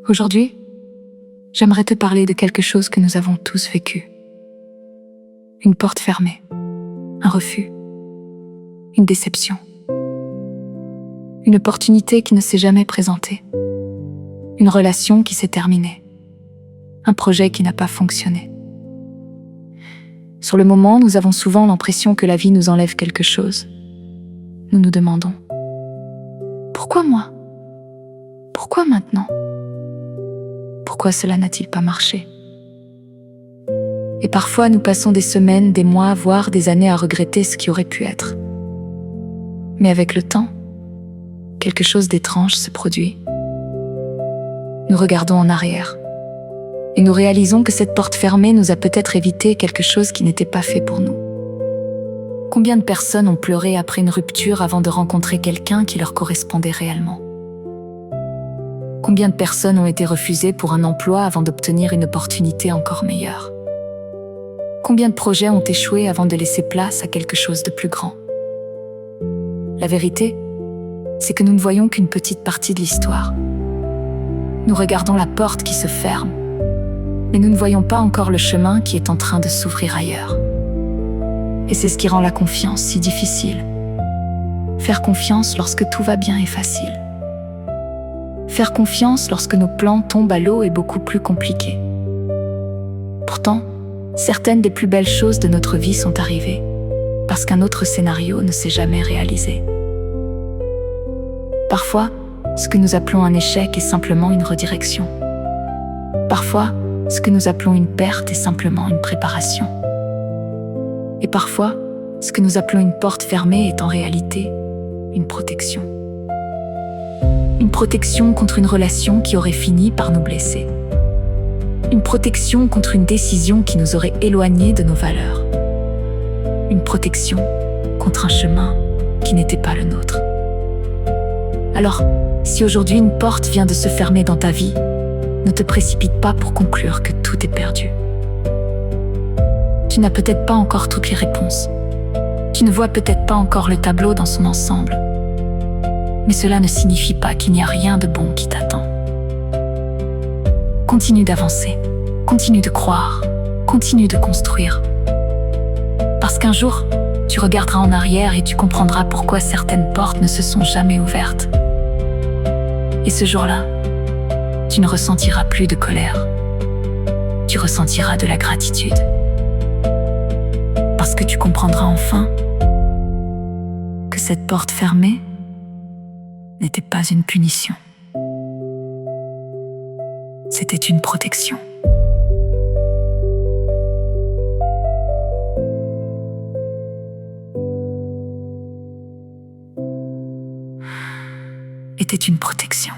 Aujourd'hui, j'aimerais te parler de quelque chose que nous avons tous vécu. Une porte fermée, un refus, une déception, une opportunité qui ne s'est jamais présentée, une relation qui s'est terminée, un projet qui n'a pas fonctionné. Sur le moment, nous avons souvent l'impression que la vie nous enlève quelque chose. Nous nous demandons: pourquoi moi? Pourquoi maintenant? Pourquoi cela n'a-t-il pas marché? Et parfois, nous passons des semaines, des mois, voire des années à regretter ce qui aurait pu être. Mais avec le temps, quelque chose d'étrange se produit. Nous regardons en arrière et nous réalisons que cette porte fermée nous a peut-être évité quelque chose qui n'était pas fait pour nous. Combien de personnes ont pleuré après une rupture avant de rencontrer quelqu'un qui leur correspondait réellement? Combien de personnes ont été refusées pour un emploi avant d'obtenir une opportunité encore meilleure? Combien de projets ont échoué avant de laisser place à quelque chose de plus grand? La vérité, c'est que nous ne voyons qu'une petite partie de l'histoire. Nous regardons la porte qui se ferme, mais nous ne voyons pas encore le chemin qui est en train de s'ouvrir ailleurs. Et c'est ce qui rend la confiance si difficile. Faire confiance lorsque tout va bien est facile. Faire confiance lorsque nos plans tombent à l'eau est beaucoup plus compliqué. Pourtant, certaines des plus belles choses de notre vie sont arrivées, parce qu'un autre scénario ne s'est jamais réalisé. Parfois, ce que nous appelons un échec est simplement une redirection. Parfois, ce que nous appelons une perte est simplement une préparation. Et parfois, ce que nous appelons une porte fermée est en réalité une protection. Une protection contre une relation qui aurait fini par nous blesser. Une protection contre une décision qui nous aurait éloignés de nos valeurs. Une protection contre un chemin qui n'était pas le nôtre. Alors, si aujourd'hui une porte vient de se fermer dans ta vie, ne te précipite pas pour conclure que tout est perdu. Tu n'as peut-être pas encore toutes les réponses. Tu ne vois peut-être pas encore le tableau dans son ensemble. Mais cela ne signifie pas qu'il n'y a rien de bon qui t'attend. Continue d'avancer, continue de croire, continue de construire. Parce qu'un jour, tu regarderas en arrière et tu comprendras pourquoi certaines portes ne se sont jamais ouvertes. Et ce jour-là, tu ne ressentiras plus de colère. Tu ressentiras de la gratitude. Parce que tu comprendras enfin que cette porte fermée n'était pas une punition. C'était une protection. Était une protection.